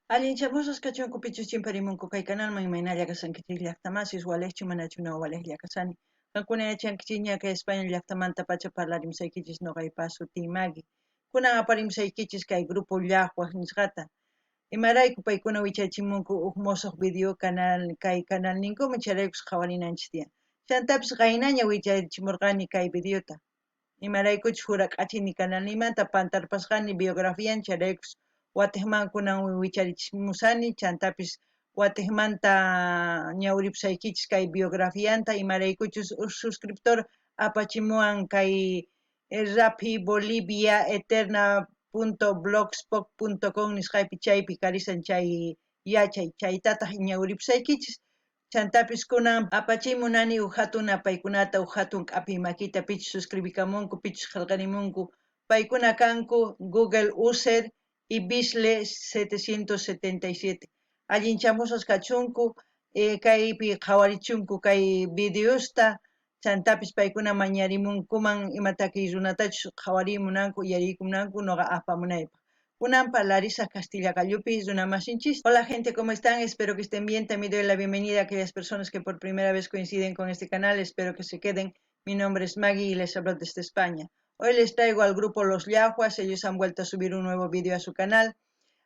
Allinchamusas kachunku pichus chimparimunku kay kanalman imaynalla kasankichik llaqtamasis walejchu manachuna walejlla kasani. Kankuna yachankichik ña España llaqtamanta pacha parlarimsaykichis noqaypas sutii Maggie. Kunan aparimsaykichis kay grupo llaqwaq nisqata. Imarayku paykuna wichachimunku huk mosoq video kay canal ninkumi charaykus qhawarinanchis tiyan. Chantapis qaynaña wichachimurqani kay videota. Imaraykuchus jurak'achini canal nimanta pantarpasqani biografian charaykus Guatejman kunan wicharichimusani chantapis Guatejmanta ñawripusaykichis kay biografianta imaraykuchus suscriptor apachimuwan kay Rapi Bolivia Eterna .blogspot.com nisqaypi chaypi karisan chay yachay chaytataq ñawripusaykichis chantapis kunan apachimunani hatun paykunata hatun k'api makita pichus suscribikamunku pichus qillqarimunku paykuna kanku Google User y Bisle 777 allinchamusas kachunku kaypi qhawarichunku kay videosta chantapis paykuna mañarimunkuman imataki runatachus qhawarimunanku yariykumunanku noqa apamunaypaq. Kunanpa Larisa Castilla Gallupi, Zuna Masinchis. Hola gente, ¿cómo están? Espero que estén bien. También doy la bienvenida a aquellas personas que por primera vez coinciden con este canal. Espero que se queden. Mi nombre es Maggie y les hablo desde España. Hoy les traigo al grupo Los Yahuas. Ellos han vuelto a subir un nuevo vídeo a su canal.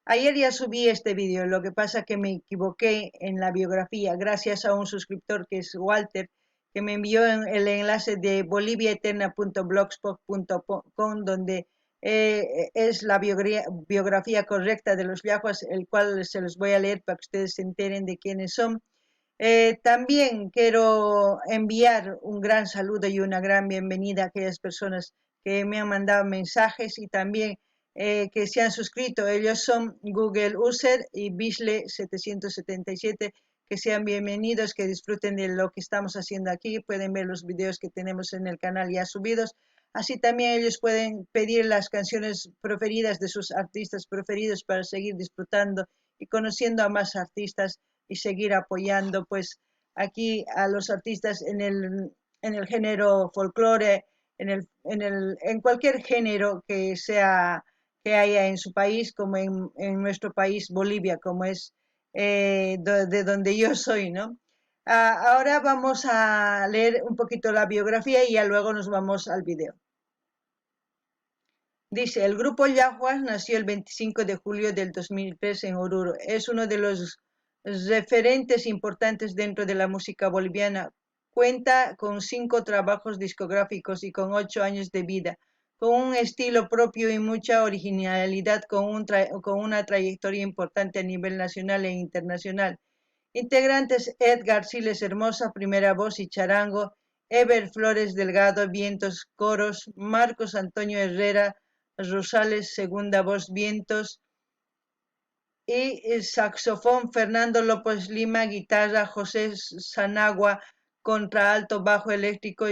Ayer ya subí este vídeo, lo que pasa que me equivoqué en la biografía gracias a un suscriptor que es Walter, que me envió el enlace de boliviaeterna.blogspot.com donde es la biografía correcta de los Yahuas, el cual se los voy a leer para que ustedes se enteren de quiénes son. También quiero enviar un gran saludo y una gran bienvenida a aquellas personas que me han mandado mensajes y también que se han suscrito. Ellos son Google User y Bisle 777. Que sean bienvenidos, que disfruten de lo que estamos haciendo aquí. Pueden ver los videos que tenemos en el canal ya subidos. Así también ellos pueden pedir las canciones preferidas de sus artistas preferidos para seguir disfrutando y conociendo a más artistas y seguir apoyando pues aquí a los artistas en el género folclore, en cualquier género que sea que haya en su país, como en nuestro país Bolivia, como es de donde yo soy, ¿no? Ahora vamos a leer un poquito la biografía y ya luego nos vamos al video. Dice, el grupo Yahuas nació el 25 de julio del 2003 en Oruro. Es uno de los referentes importantes dentro de la música boliviana. Cuenta con 5 trabajos discográficos y con 8 años de vida, con un estilo propio y mucha originalidad, con una trayectoria importante a nivel nacional e internacional. Integrantes Edgar Siles Hermosa, primera voz y charango, Ever Flores Delgado, vientos, coros, Marcos Antonio Herrera Rosales, segunda voz, vientos, y saxofón Fernando López Lima, guitarra José Sanagua, contraalto, bajo eléctrico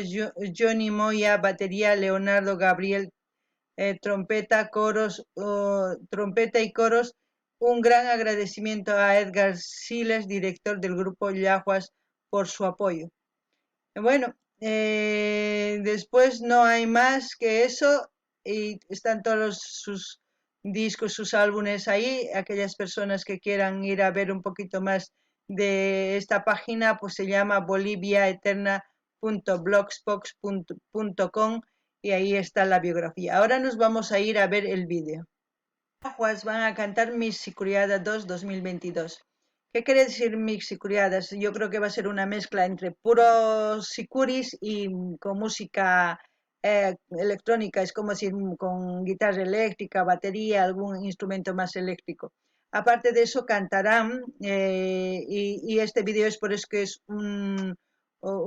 Johnny Moya, batería Leonardo Gabriel, trompeta, trompeta y coros. Un gran agradecimiento a Edgar Siles, director del grupo Yahuas, por su apoyo. Bueno, después no hay más que eso y están todos sus discos, sus álbumes ahí. Aquellas personas que quieran ir a ver un poquito más de esta página, pues se llama boliviaeterna.blogspot.com y ahí está la biografía. Ahora nos vamos a ir a ver el vídeo. Van a cantar Mis Sicuriada 2 2022. ¿Qué quiere decir Mix Sicuriadas? Yo creo que va a ser una mezcla entre puros sicuris y con música electrónica, es como decir con guitarra eléctrica, batería, algún instrumento más eléctrico. Aparte de eso cantarán y este video es por eso que es un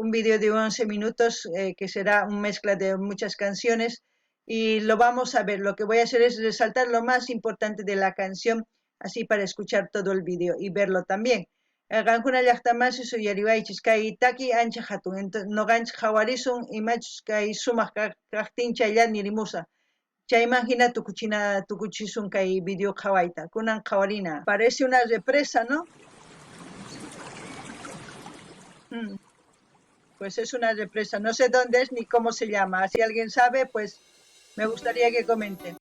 video de 11 minutos que será una mezcla de muchas canciones y lo vamos a ver. Lo que voy a hacer es resaltar lo más importante de la canción así para escuchar todo el vídeo y verlo también. Gankuna llaqtamasi suyariwaychis kay taki ancha hatun noqanchik qhawarisun imachus kay sumaq kaqtincha allá nirimusa chaymanta tukuchisun kay video qhawayta kunan qhawarina. Parece una represa, ¿no? Pues es una represa, no sé dónde es ni cómo se llama. Si alguien sabe, pues me gustaría que comente.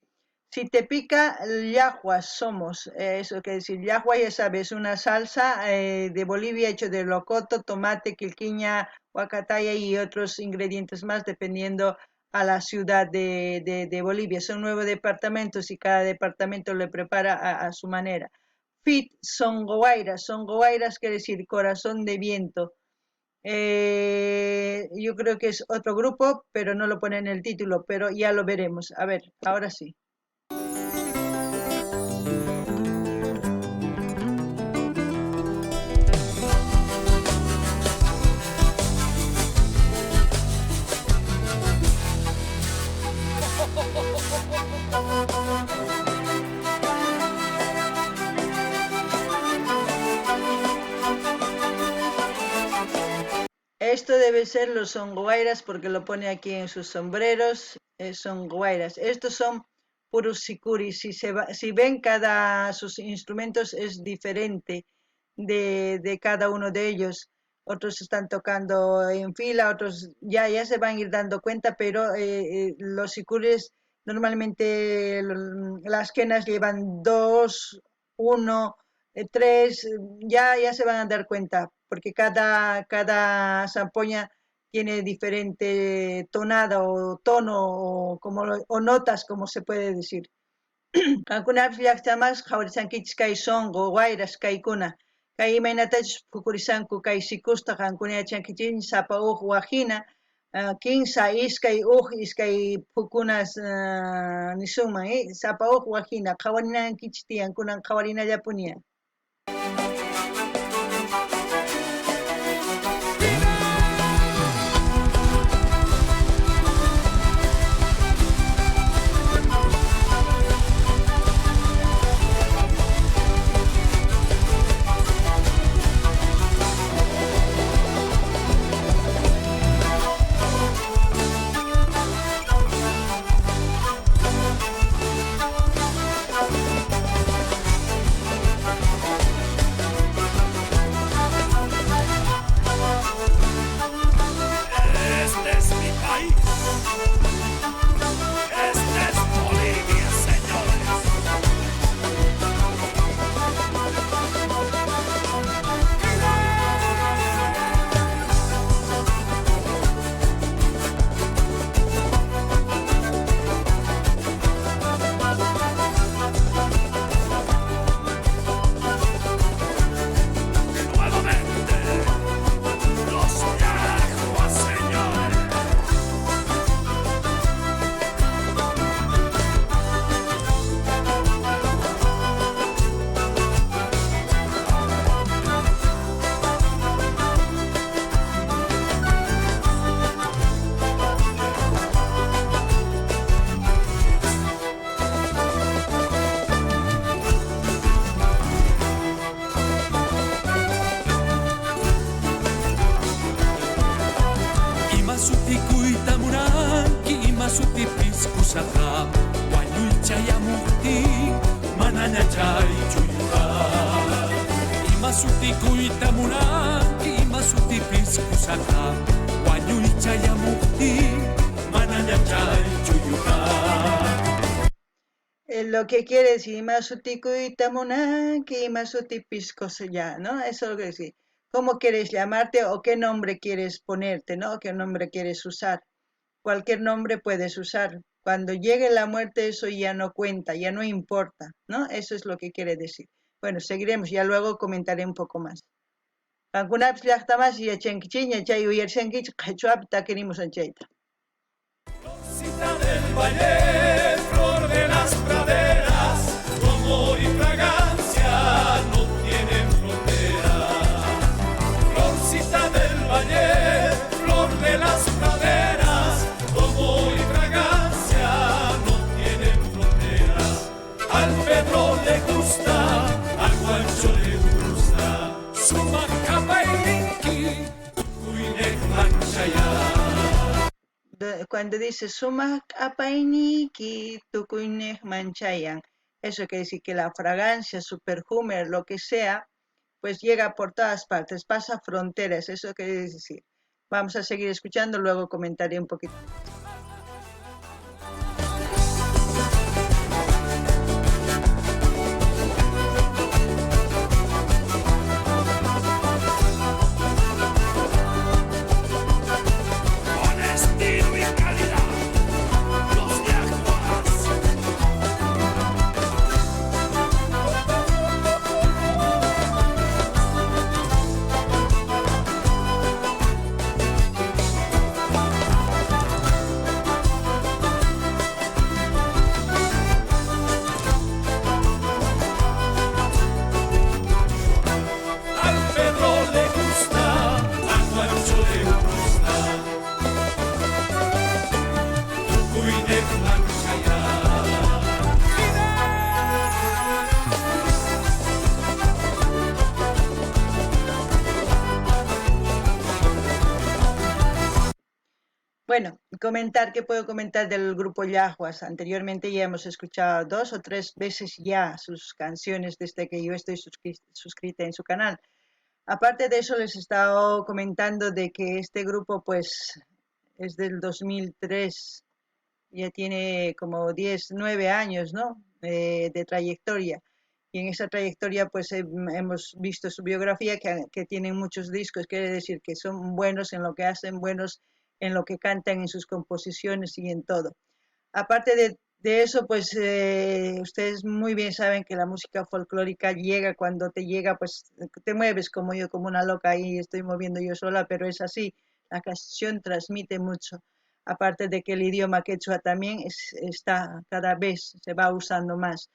Si te pica, llahuas somos. Eso quiere decir, llahua ya sabes, una salsa de Bolivia hecho de locoto, tomate, quilquiña, huacataya y otros ingredientes más, dependiendo a la ciudad de Bolivia. Son 9 departamentos y cada departamento le prepara a su manera. Fit son guairas quiere decir corazón de viento. Yo creo que es otro grupo, pero no lo pone en el título, pero ya lo veremos. A ver, ahora sí. Esto debe ser los songuairas porque lo pone aquí en sus sombreros, songuairas. Estos son puros sicuris. Si ven cada sus instrumentos es diferente de cada uno de ellos. Otros están tocando en fila, otros ya se van a ir dando cuenta, pero los sicuris normalmente las quenas llevan dos, uno, tres, ya se van a dar cuenta, porque cada zampoña tiene diferente tonada o tono o notas, como se puede decir. Algunas llaqtamas qhawrisankichis kay songo wayras kaykuna. Kay imaynatachu pukurisanku kay sikusta qankuna yachankichis sapa huk wajina, kinsa iskay huk iskay pukunas nisunman, sapa huk wajina qhawarinankichis tiyan kunan qhawarinallapuniya. Este es mi país. Este es Bolivia, señores. Nuevamente, los yaguas, señores. Imasuti kuitamuranki, imasuti piskusaka, wanyuichayamuti, mananya chay chuyuka. Imasuti kuitamuranki, imasuti piskusaka, wanyuichayamuti, mananya chay chuyuka. Lo que quiere decir Masutiku y Tamunaki, Masutipisco ya, ¿no? Eso es lo que decir. ¿Cómo quieres llamarte o qué nombre quieres ponerte, ¿no? ¿Qué nombre quieres usar? Cualquier nombre puedes usar. Cuando llegue la muerte eso ya no cuenta, ya no importa, ¿no? Eso es lo que quiere decir. Bueno, seguiremos, ya luego comentaré un poco más. Algunas llaqtamas y achanquichiña, chay uyarsanquich, qachuapta queremos anchaita. Rosita del valle, flor de las praderas, tu amor y fragancia no tienen frontera. Rosita del valle, flor de las praderas, tu amor y fragancia no tienen frontera. Al Pedro le gusta, al Guancho le gusta, Sumacapa y Linki, Tucuinek Manchaya. Cuando dice sumak apainiki tukuineh manchayan, eso quiere decir que la fragancia, su perfume, lo que sea, pues llega por todas partes, pasa fronteras, eso quiere decir. Vamos a seguir escuchando, luego comentaré un poquito. Bueno, comentar, ¿qué puedo comentar del grupo Yaguas? Anteriormente ya hemos escuchado 2 o 3 veces ya sus canciones desde que yo estoy suscrita en su canal. Aparte de eso, les he estado comentando de que este grupo pues es del 2003, ya tiene como 10, 9 años, ¿no? De trayectoria. Y en esa trayectoria pues hemos visto su biografía, que tienen muchos discos, quiere decir que son buenos en lo que hacen, buenos en lo que cantan, en sus composiciones y en todo. Aparte de eso, pues ustedes muy bien saben que la música folclórica llega cuando te llega, pues te mueves como yo, como una loca ahí, estoy moviendo yo sola, pero es así, la canción transmite mucho. Aparte de que el idioma quechua también está cada vez, se va usando más.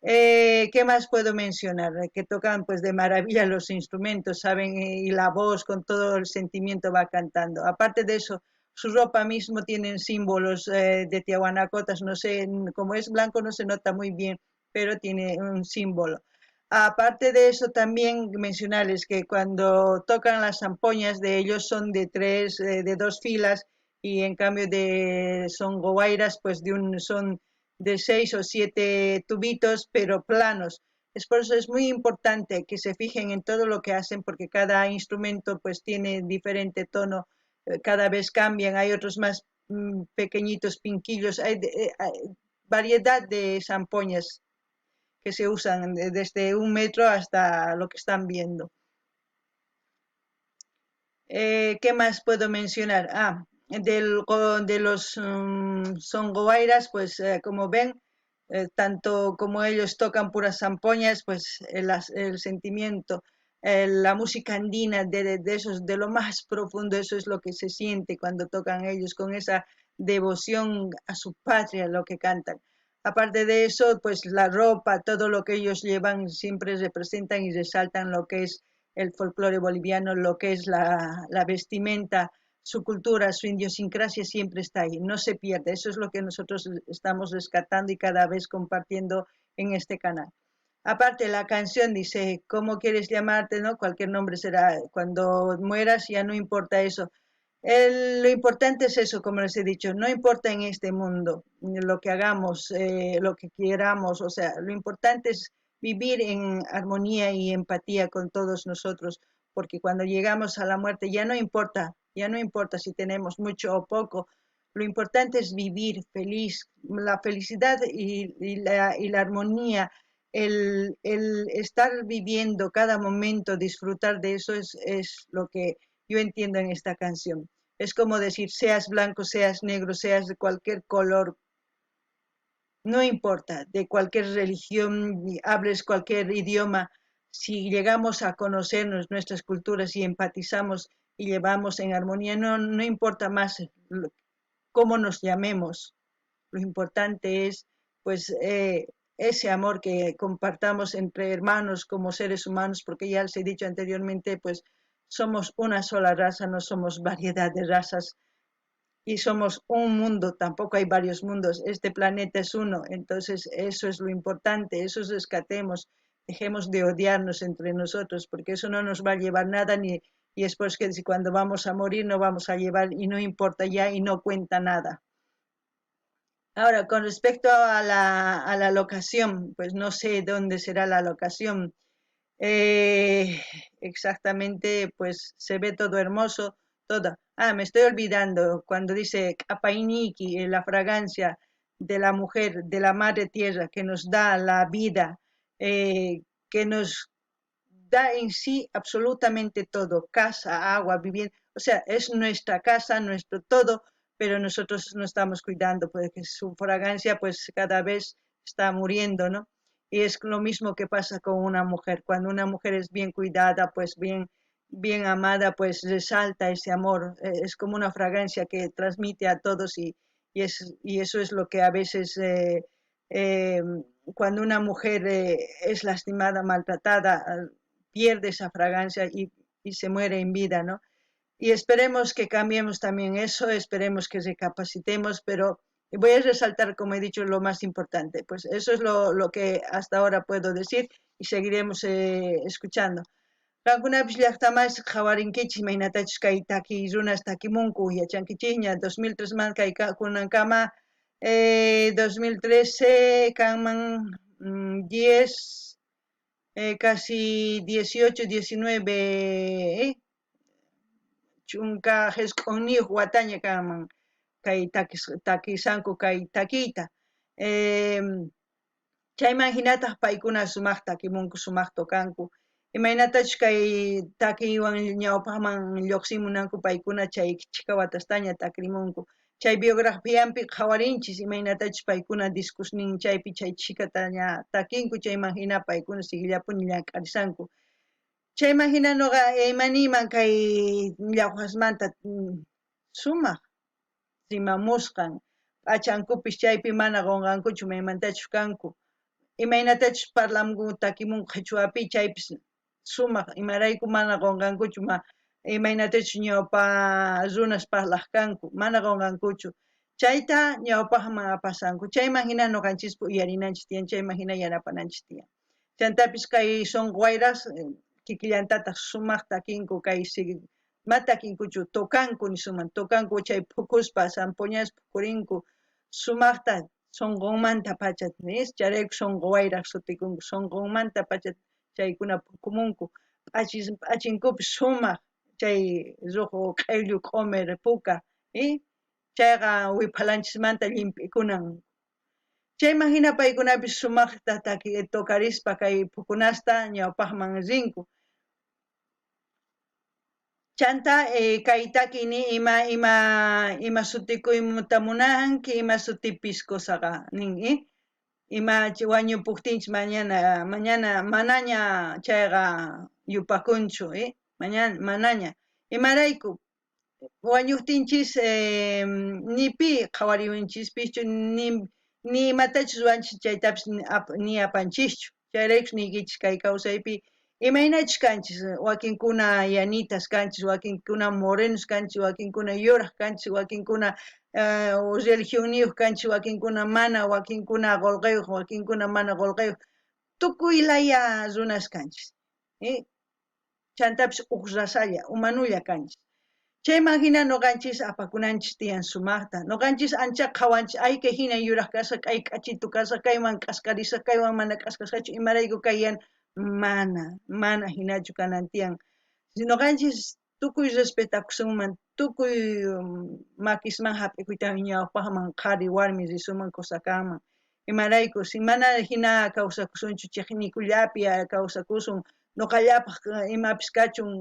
¿Qué más puedo mencionar? Que tocan pues de maravilla los instrumentos, ¿saben? Y la voz con todo el sentimiento va cantando. Aparte de eso, su ropa mismo tienen símbolos de Tiahuanacotas, no sé, como es blanco no se nota muy bien, pero tiene un símbolo. Aparte de eso, también mencionarles que cuando tocan las zampoñas de ellos son de 2 filas, y en cambio de son goguairas, pues son de 6 o 7 tubitos, pero planos. Es por eso es muy importante que se fijen en todo lo que hacen, porque cada instrumento pues tiene diferente tono, cada vez cambian, hay otros más pequeñitos, pinquillos, hay variedad de zampoñas que se usan desde 1 metro hasta lo que están viendo. ¿Qué más puedo mencionar? De los songoairas, pues como ven, tanto como ellos tocan puras zampoñas, pues el sentimiento, la música andina esos, de lo más profundo, eso es lo que se siente cuando tocan ellos, con esa devoción a su patria, lo que cantan. Aparte de eso, pues la ropa, todo lo que ellos llevan, siempre representan y resaltan lo que es el folclore boliviano, lo que es la vestimenta, su cultura, su idiosincrasia siempre está ahí, no se pierde. Eso es lo que nosotros estamos rescatando y cada vez compartiendo en este canal. Aparte, la canción dice, ¿cómo quieres llamarte? ¿No? Cualquier nombre será. Cuando mueras ya no importa eso. Lo importante es eso, como les he dicho, no importa en este mundo lo que hagamos, lo que queramos, o sea, lo importante es vivir en armonía y empatía con todos nosotros, porque cuando llegamos a la muerte ya no importa si tenemos mucho o poco, lo importante es vivir feliz, la felicidad y la armonía, el estar viviendo cada momento, disfrutar de eso es lo que yo entiendo en esta canción. Es como decir, seas blanco, seas negro, seas de cualquier color, no importa, de cualquier religión, hables cualquier idioma, si llegamos a conocernos nuestras culturas y empatizamos y llevamos en armonía, no importa más cómo nos llamemos, lo importante es pues ese amor que compartamos entre hermanos como seres humanos, porque ya les he dicho anteriormente, pues somos una sola raza, no somos variedad de razas, y somos un mundo, tampoco hay varios mundos, este planeta es uno, entonces eso es lo importante, eso rescatemos, dejemos de odiarnos entre nosotros, porque eso no nos va a llevar nada, y es pues que si cuando vamos a morir no vamos a llevar, y no importa ya, y no cuenta nada. Ahora, con respecto a la locación, pues no sé dónde será la locación. Exactamente, pues se ve todo hermoso, todo. Me estoy olvidando cuando dice Apainiki, la fragancia de la mujer, de la madre tierra, que nos da la vida, que nos da en sí absolutamente todo, casa, agua, vivienda, o sea, es nuestra casa, nuestro todo, pero nosotros no estamos cuidando, porque su fragancia pues cada vez está muriendo, ¿no? Y es lo mismo que pasa con una mujer, cuando una mujer es bien cuidada, pues bien amada, pues resalta ese amor, es como una fragancia que transmite a todos, y eso es lo que a veces eh, cuando una mujer es lastimada, maltratada, pierde esa fragancia y se muere en vida, ¿no? Y esperemos que cambiemos también eso, esperemos que recapacitemos, pero voy a resaltar, como he dicho, lo más importante. Pues eso es lo que hasta ahora puedo decir, y seguiremos escuchando. Qankunapish llaqtamasqa qhawarinkichis imaynatachus kay taki runas takimunku yachankichikña 2003 man kay kunankama 2013 kanman 10 casi 18 19 chunka qhichq'unniyuq wataña kanman kay takisanku kay takiyta chayman hinataq paykuna sumaq takimunku sumaq tukanku imaynatachus kay takiywan ñawpaqman lluqsimunanku paykuna chay chika watastaña takrimunku chay biografianpi qhawarinchis imaynatachus paykuna discursninchaypi chay chikataña takinku chayman hina paykuna siguillapuni llamk'arisanku chayman hina nuqa imaniyman kay llaqwasmanta sumaq rimamusqan p'achankupish chaypi mana qunqankuchu maymantachus kanku imaynatachus parlamunku takimunku qhichwapi chaypis sumaq imarayku mana qunqankuchu imaynatachus ñawpa runas parlaq kanku mana qunqankuchu chayta ñawpaqman apasanku chayman hina nuqanchis uyarinanchis tiyan chayman hina yanapananchis tiyan chantapis kay sunqu wayras kikillantataq sumaq takinku kay ma takinkuchu tukanku nisuman tukanku chay phukuspa sampuñas phurinku sumaqta sunqunmanta pacha charayku sunqu wayraq sutikunku sunqunmanta pacha chaykuna phukumunku p'achinkupish sumaq chay ruqu q'illu q'umir puka chayqa wiphalanchikmanta llimp'ikunan chayman hina paykunapish sumaqta tukarispa kay phukunasta ñawpaqman rinku chanta kay takini ima sutikuyta munanki ima sutipish kusaqa nin ima wañupuktinchik mañana manaña chayqa yupakunchu manaña imarayku wañuptinchis ni pi qhawariwinchispichu ni imatachus ruwanchis chaytapis ni apanchischu chayraykush niykichis kay kawsaypi imaynachus kanchis wakinkuna yanitas kanchis wakinkuna morenos kanchis wakinkuna yuraq kanchis wakinkuna religioniyuq kanchis wakinkuna mana wakinkuna qullqiyuq wakinkuna mana qullqiyuq tukuy laya runas kanchis chantapis uq rasalla umanulla kanchis chayman hina nuqanchis apakunanchis tiyan sumaqta nuqanchis ancha qhawanchis ay kay hina yuraq kasqa kay k'achitu kasqa kaywan k'asqarisqa kaywan mana k'asqasqachu imarayku kayan mana hinachu kanan tiyan nuqanchis tukuy respetakusunman tukuy makisman hap'ikuyta ñawpaqman qhari warmi risuman kusakanman imarayku si mana hina kawsakusunchu chiqniykullapi kawsakusun nuqallapaq imapis kachun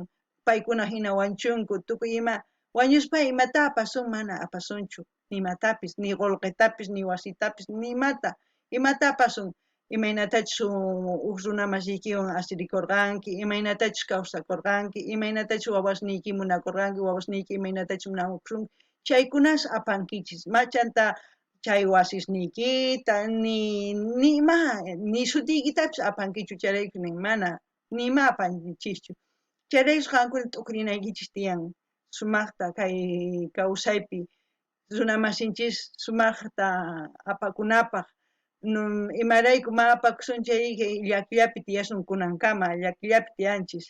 paykuna hina wanchunku tukuy ima wañuspa imata apasun mana apasunchu nimatapis ni qullqitapis ni wasitapis imata apasun imaynatachus uq runa masiykiwan asirikurqanki imaynatachus kawsakurqanki imaynatachus wawasniyki munakurqanki wawasniyki imaynatachus munakurqanki chaykunas apankichis machanta chay wasisniykita ni sutiykitapis apankichu charayku mana nima apanchischu charaykush qankuna t'ukrinaykichisg tiyan sumaqta kay kawsaypi runa masinchis sumaqta apakunapaq imarayku ma apakusun chay llakillapi tiyasun kunankama llakillapi tiyanchis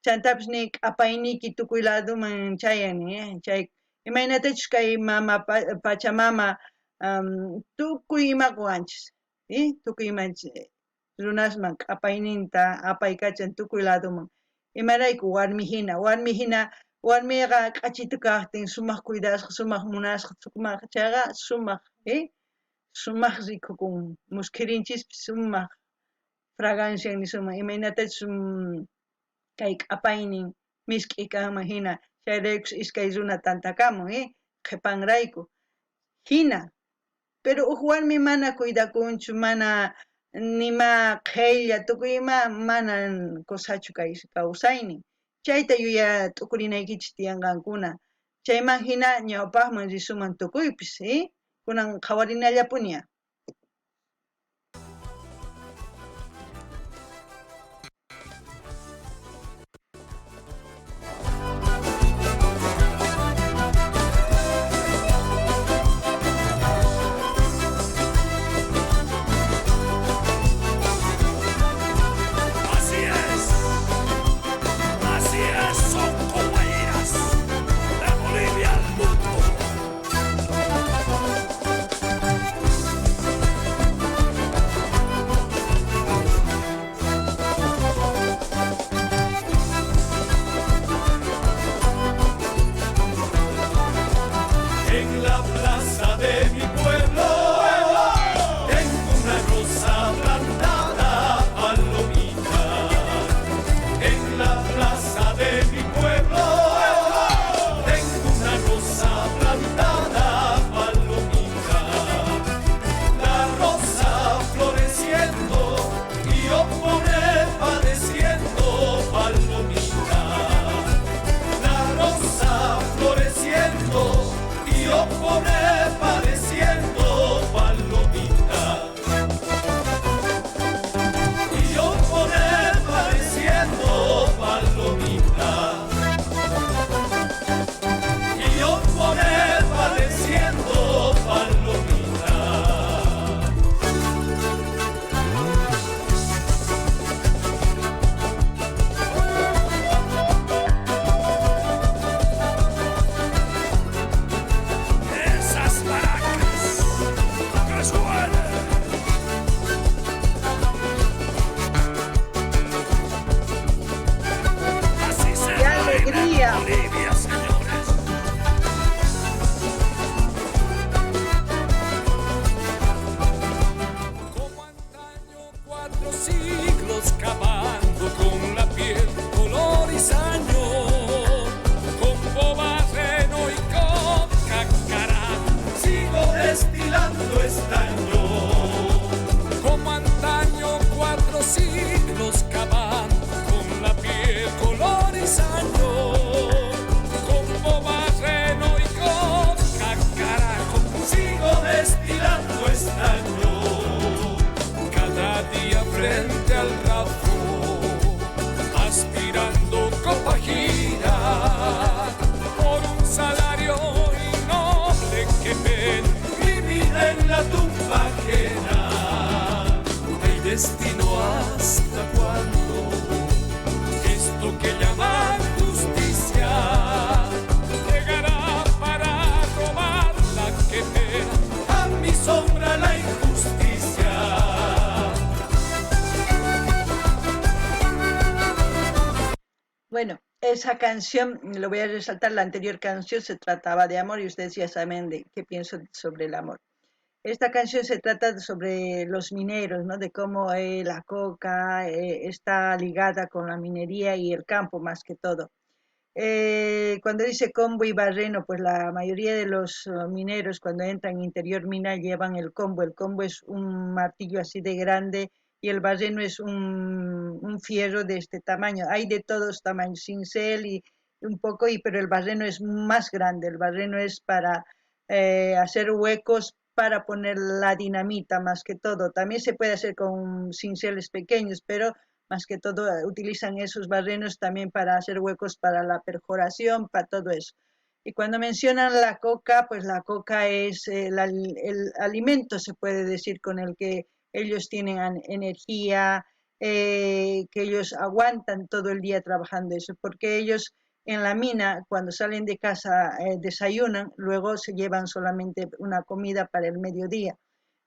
chantapis ni q'apayniyki tukuy laduman chayan chay imaynatachus kay mama pachamama tukuy ima quwanchis tukuy imanchis runasman q'apayninta apaykachan tukuy laduman imarayku warmi hina warmiqa q'achitu kaqtin sumaq cuidasqa sumaq munasqa sumaq chayqa sumaq rikhukun muskhirinchispis sumaq fragancia nisuman imaynatachus kay q'apaynin misk'i kanman hina chayraykush iskay runa tantakamun qhipanrayku hina pero uq warmi mana cuidakunchu mana nima qheylla tukuy ima mana kusachu kay kawsaynin chayta t'ukurinaykichis tiyanqankuna chayman hina ñawpaqman risuman tukuypis kunan qhawarinallapuña Bolivia. Bolivia, señores. Como antaño 4 siglos cavando con la piel, color y saño, con bobarreno y con cacará, sigo destilando estaño. como antaño 4 siglos cavando con la piel, color y saño, con bobarreno y con cacarajo, Sigo destilando estaño. cada día frente al rafo, aspirando copa gira por un salario innoble que ven Mi vida en la tumba ajena. el destino hasta cuándo esto que llaman justicia llegará para robar la que pena A mi sombra la injusticia. Bueno, esa canción, lo voy a resaltar, la anterior canción se trataba de amor y ustedes ya saben de qué pienso sobre el amor. Esta canción se trata sobre los mineros, ¿no? De cómo la coca está ligada con la minería y el campo más que todo. Cuando dice combo y barreno, pues la mayoría de los mineros cuando entran en interior mina llevan el combo. El combo es un martillo así de grande y el barreno es un fierro de este tamaño. Hay de todos tamaños, cincel y un poco, pero el barreno es más grande. El barreno es para hacer huecos para poner la dinamita más que todo. También se puede hacer con cinceles pequeños, pero más que todo utilizan esos barrenos también para hacer huecos para la perforación, para todo eso. Y cuando mencionan la coca, pues la coca es el alimento, se puede decir, con el que ellos tienen energía, que ellos aguantan todo el día trabajando eso, porque ellos en la mina, cuando salen de casa, desayunan, luego se llevan solamente una comida para el mediodía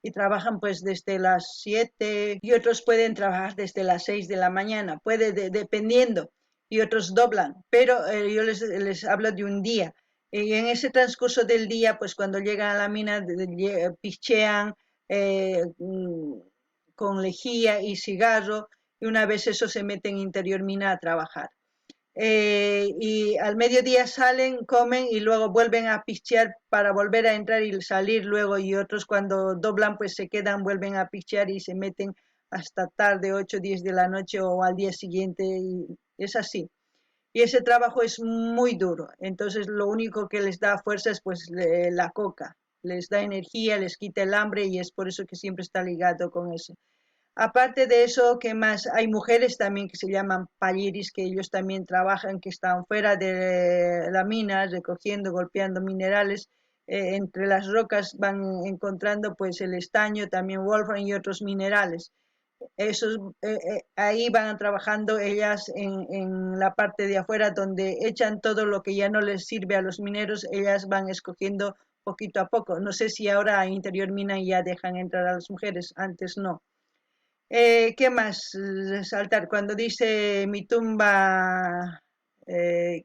y trabajan pues desde las 7 y otros pueden trabajar desde las 6 de la mañana, puede dependiendo, y otros doblan, pero yo les hablo de un día. Y en ese transcurso del día, pues cuando llegan a la mina, pichean con lejía y cigarro, y una vez eso se meten en interior mina a trabajar. Y al mediodía salen, comen y luego vuelven a pichear para volver a entrar y salir luego y otros cuando doblan pues se quedan, vuelven a pichear y se meten hasta tarde, 8 10 de la noche o al día siguiente y es así. Y ese trabajo es muy duro, entonces lo único que les da fuerza es pues la coca, les da energía, les quita el hambre y es por eso que siempre está ligado con eso. Aparte de eso, ¿qué más? Hay mujeres también que se llaman palliris, que ellos también trabajan, que están fuera de la mina, recogiendo, golpeando minerales. Entre las rocas van encontrando pues el estaño, también wolfram y otros minerales. Esos, ahí van trabajando ellas en la parte de afuera donde echan todo lo que ya no les sirve a los mineros, ellas van escogiendo poquito a poco. No sé si ahora a Interior Mina ya dejan entrar a las mujeres, antes no. ¿Qué más resaltar? Cuando dice mi tumba, eh,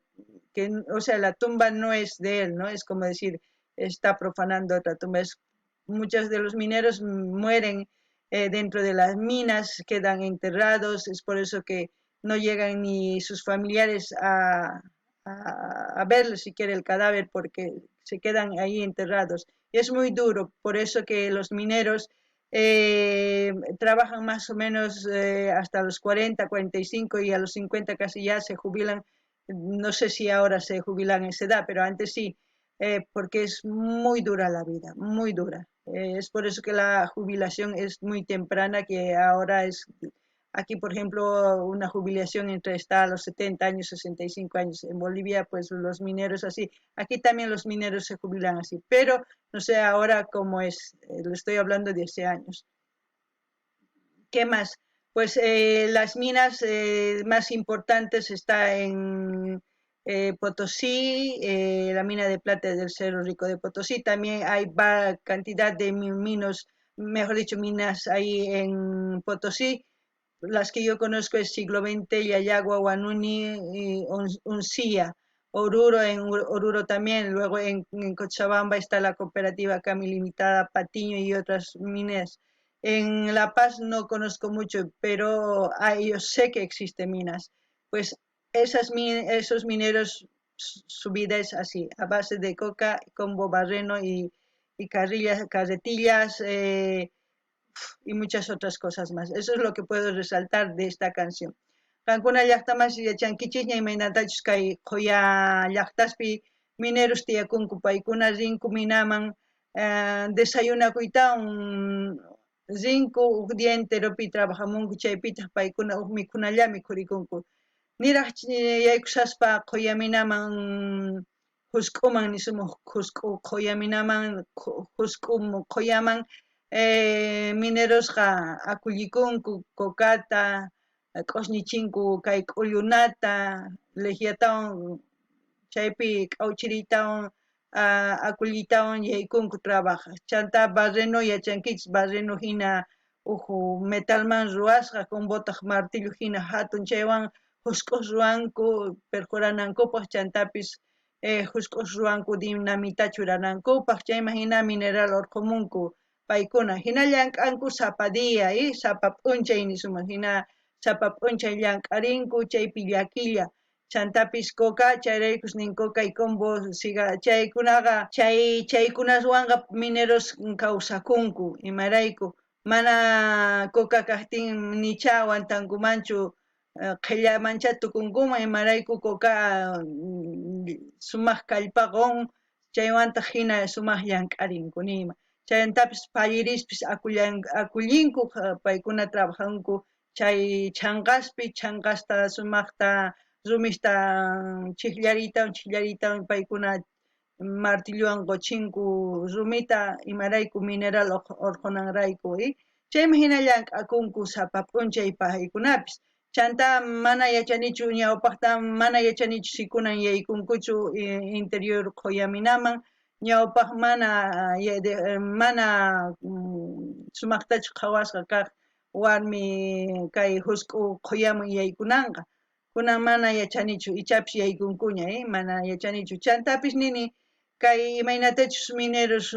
que, o sea, la tumba no es de él, ¿no? Es como decir, está profanando otra tumba. Muchos de los mineros mueren dentro de las minas, quedan enterrados, es por eso que no llegan ni sus familiares a ver siquiera el cadáver porque se quedan ahí enterrados. Y es muy duro, por eso que los mineros trabajan más o menos hasta los 40, 45 y a los 50 casi ya se jubilan. No sé si ahora se jubilan a esa edad, pero antes sí, porque es muy dura la vida, muy dura. Es por eso que la jubilación es muy temprana, que ahora es, aquí por ejemplo, una jubilación entre está a los 70 años, 65 años. En Bolivia, pues los mineros así. Aquí también los mineros se jubilan así, pero no sé ahora cómo es, le estoy hablando de hace años. ¿Qué más? Pues las minas más importantes está en Potosí, la mina de plata del Cerro Rico de Potosí. También hay cantidad de minos, mejor dicho, minas ahí en Potosí. Las que yo conozco es Siglo XX, Yayagua, Guanuni y Uncía. Oruro, en Oruro también, luego en Cochabamba está la cooperativa Cami Limitada, Patiño y otras minas. En La Paz no conozco mucho, pero yo sé que existen minas. Pues esos mineros, su vida es así, a base de coca, combo barreno y carretillas y muchas otras cosas más. Eso es lo que puedo resaltar de esta canción. Cancuna llaqtamas yachankichis ñaymaynatachus kay quya llaqtaspi mineros tiyakunku paykuna rinku minaman desayunakuytawan rinku uk día enteropi trabajamunku chaypita paykuna uk mikhunallami khurikunku niraq yaykusaspa quya minaman husk'uman nisumuq husk'u quya minaman husk'u quyaman minerosqa akullikunku kokata q'usñichinku kay k'uyunata legiatawan chaypi k'awchiriytawan akullitawan yaykunku trabaja chanta barreno yachankichis barreno hina metalman ruwasqa combotaq martillo hina hatun chaywan husk'uq ruwanku perforanankupaq chantapis husk'uq ruwanku dinamita churanankupaq chayman hina mineral urqumunku paykuna hina llank'anku sapadiya sapa p'unchay nisuma hina sapa p'unchay llank'arinku chaypi llakilla chantapis coca chayraykus nin coca y combo siga chaykunaqa chaykunaswanqa mineros kawsakunku imarayku mana coca kaqtin nicha aguantankumanchu qhillamancha tukunkuman imarayku coca sumaq kallpaqun chaymanta hina sumaq llank'arinku nima chayantapis pallirispis akullinku paykuna trabajanku chay chanqasta sumaqta rumista chikllaritawan paykuna martilluwan quchinku rumita imarayku mineral urqunanrayku chayman hina llank'akunku sapa p'unchay paykunapis chanta mana yachanichu ñawpaqta mana yachanichu sikunan yaykunkuchu interior quyaminaman ñawpaq mana sumaqtachu qhawasqa kaq warmi kay husk'u quyaman yaykunanqa kunan mana yachanichu ichapis yaykunkuña mana yachanichu chantapis nini kay imaynatachus mineros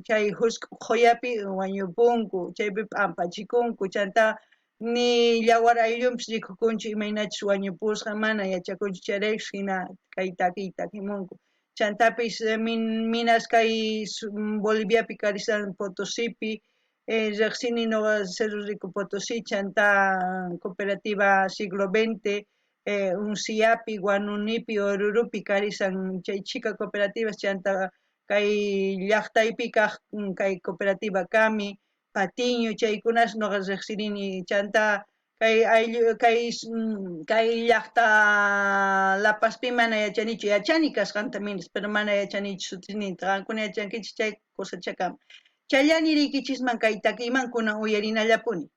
chay husk'u quyapi wañupunku chaypi p'ampachikunku chanta ni yawar ayllunpis rikukunchu imaynachus wañupusqa mana yachakunchu chayraykus hina kay takiy takimunku chantapis minas kay Boliviapi Carizal Potosipi riqsini nuqa Cerro Rico Potosí chanta cooperativa siglo XX Unciapi, Guanunipi, Orurupi karizan chay chika cooperativas chanta kay llaqtaypi kaq kay cooperativa Cami, Patiño chaykunas nuqa riqsirini chanta kay llaqta La Pazpi mana yachanichu yachani kasqanta minas pero mana yachanichu sutisninta qankuna yachankichis chay kusachakama chayllani riykichisman kay takiyman kunan uyarinallapuni.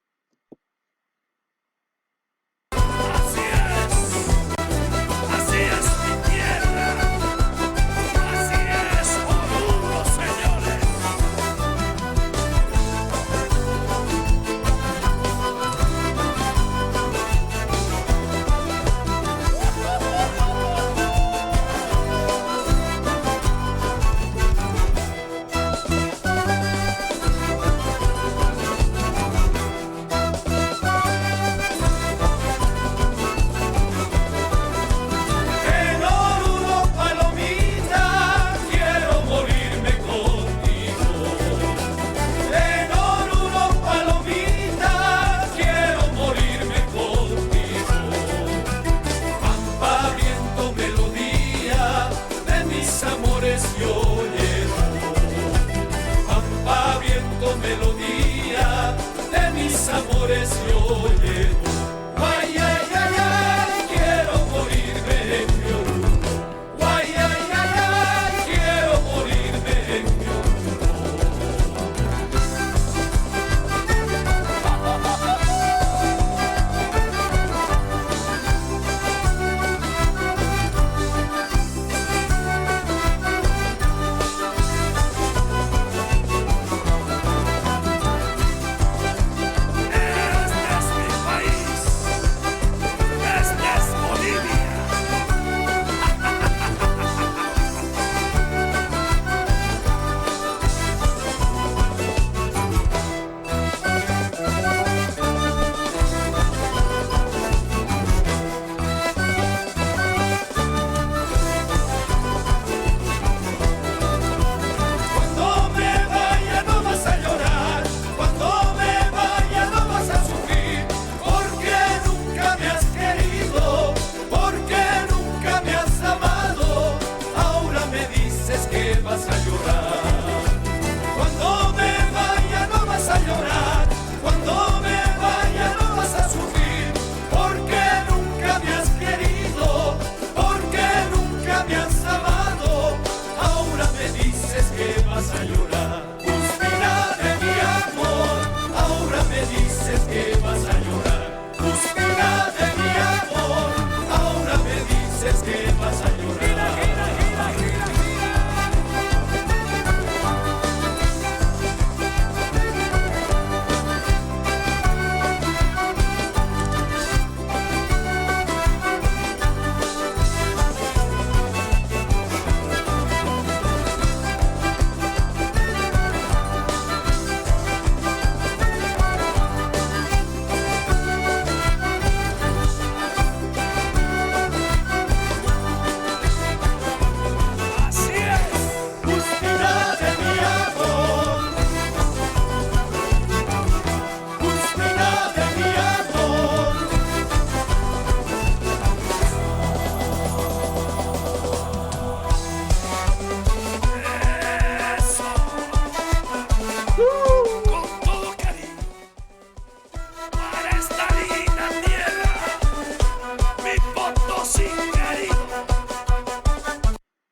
Potosí querido.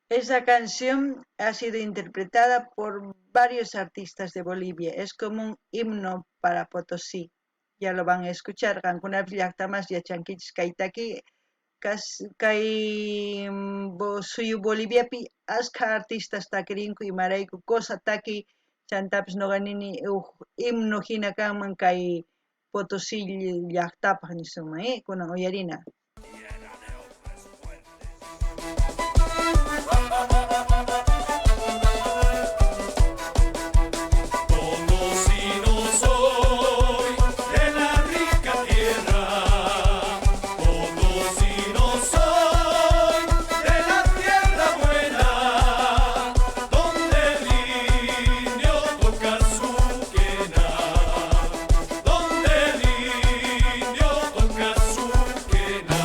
Esa canción ha sido interpretada por varios artistas de Bolivia. Es como un himno para Potosí. Ya lo van a escuchar. Cancuna Villactamas y Chanquichis Kaitaki. Kay suyu Boliviapi asca artistas takirinko y marayku cosa taki chantapis noganini himno hina kanman kay Potosí llaqtapaq nisuma kunan uyarina. Potosino soy de la rica tierra, potosino soy de la tierra buena, donde el indio toca su quena, donde el indio toca su quena.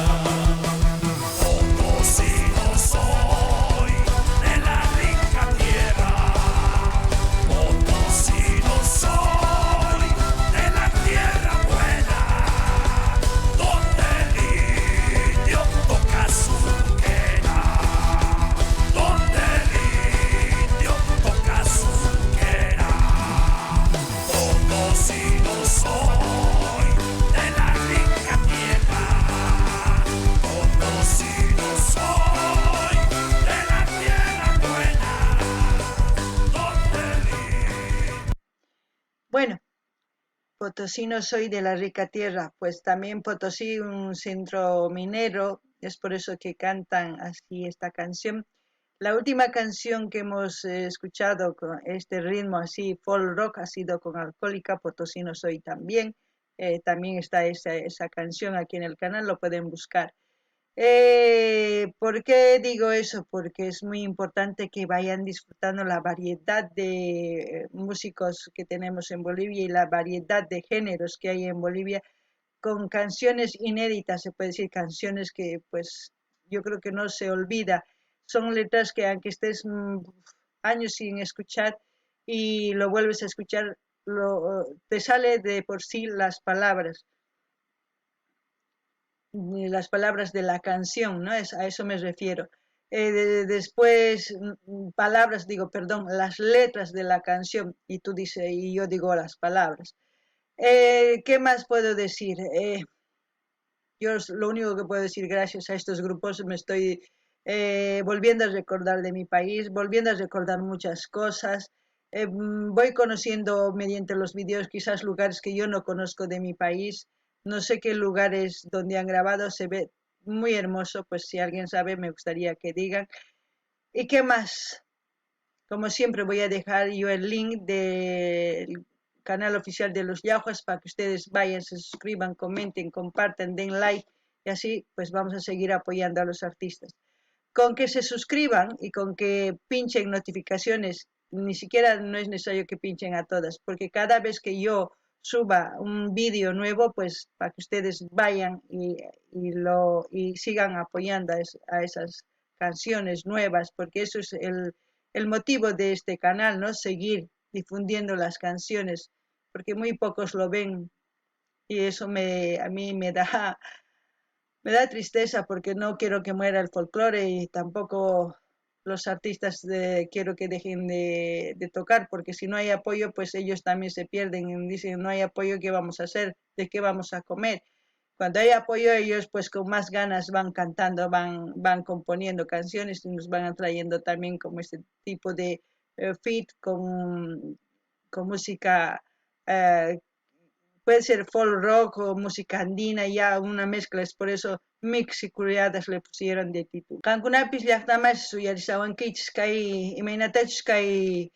Potosino soy de la rica tierra, potosino soy de la tierra buena, donde el indio toca su quena, donde el indio toca su quena. Potosino soy de la rica tierra, potosino soy de la tierra buena, donde el Bueno, potosino soy de la rica tierra, pues también Potosí, un centro minero, es por eso que cantan así esta canción. La última canción que hemos escuchado con este ritmo así, folk rock, ha sido con Alcohólica, Potosino soy también. También está esa canción aquí en el canal, lo pueden buscar. ¿Por qué digo eso? Porque es muy importante que vayan disfrutando la variedad de músicos que tenemos en Bolivia y la variedad de géneros que hay en Bolivia con canciones inéditas, se puede decir, canciones que pues yo creo que no se olvida. Son letras que aunque estés años sin escuchar y lo vuelves a escuchar, te sale de por sí las palabras de la canción, ¿no? A eso me refiero. Después, palabras, digo, perdón, las letras de la canción, y tú dices, y yo digo las palabras. ¿Qué más puedo decir? Yo lo único que puedo decir, gracias a estos grupos me estoy volviendo a recordar de mi país, volviendo a recordar muchas cosas. Voy conociendo mediante los videos quizás lugares que yo no conozco de mi país. No sé qué lugares donde han grabado, se ve muy hermoso, pues si alguien sabe me gustaría que digan. ¿Y qué más? Como siempre voy a dejar yo el link del canal oficial de los Yahuas para que ustedes vayan, se suscriban, comenten, compartan, den like y así pues vamos a seguir apoyando a los artistas. Con que se suscriban y con que pinchen notificaciones, ni siquiera no es necesario que pinchen a todas, porque cada vez que yo suba un vídeo nuevo, pues para que ustedes vayan y sigan apoyando a esas canciones nuevas, porque eso es el motivo de este canal, ¿no? Seguir difundiendo las canciones, porque muy pocos lo ven y eso a mí me da tristeza porque no quiero que muera el folclore y tampoco los artistas quiero que dejen de tocar, porque si no hay apoyo, pues ellos también se pierden y dicen, no hay apoyo, ¿qué vamos a hacer? ¿De qué vamos a comer? Cuando hay apoyo, ellos pues con más ganas van cantando, van componiendo canciones y nos van trayendo también como este tipo de feat con música, puede ser folk rock o música andina, ya una mezcla, es por eso mix y curiadas le pusieron de título. Cankunapis llaqtamas suyarisawankichis kay imaynatachus kay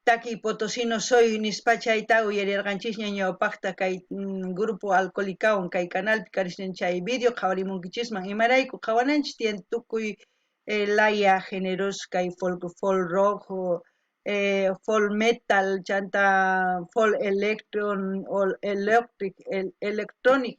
taki potosino soy nispachayta uyarirqanchisña ñawpaqta kay grupo alcohólicawan kay canalpi karishanchay video qhawarimunkichisman imarayku qhawananchis tiyan tukuy laya géneros kay folk rock folk metal chanta folk electron o electronic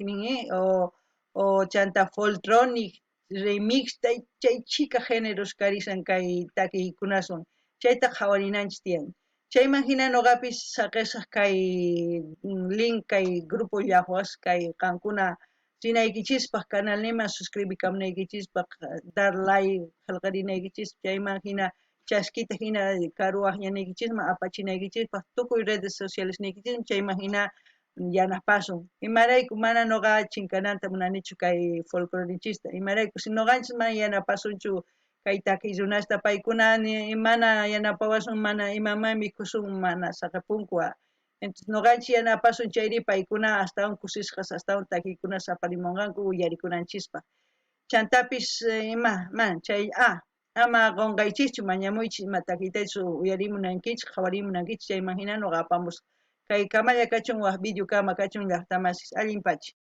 o chanta folktronic remix chay chica géneros karisan kay taki kunason chayta qhawarinanchis tiyan. Chay imagina noqapis saqesaq kay link kay grupo llahuas kay qankuna Rinaykichispaq canalnima suscribikamnaykichispaq dar like qillqarinaykichis chayman hina chaskita hina karuwaqñanaykichisman apachinaykichispaq tukuy redes socialesniykichisman chayman hina yanapasun imarayku mana nuqa chinkananta munanichu kay folclorechista imarayku si nuqanchis mana yanapasunchu kay takiy runasta paykuna mana yanapawasun mana imamay mikusun mana saqapunkuwa entonces nuqanchis yanapasun chayri paykuna astawan kusisqas astawan takiykunas aparimunqanku uyarikunanchispa chantapis ima chay ama qonqaychischu mañamuychis ima takiytaychu uyarimunankichik qhawarimunankichik chayman hina nuqa apamus kay kamalla kachun waq videokama kachun llaqtamasis allinpachik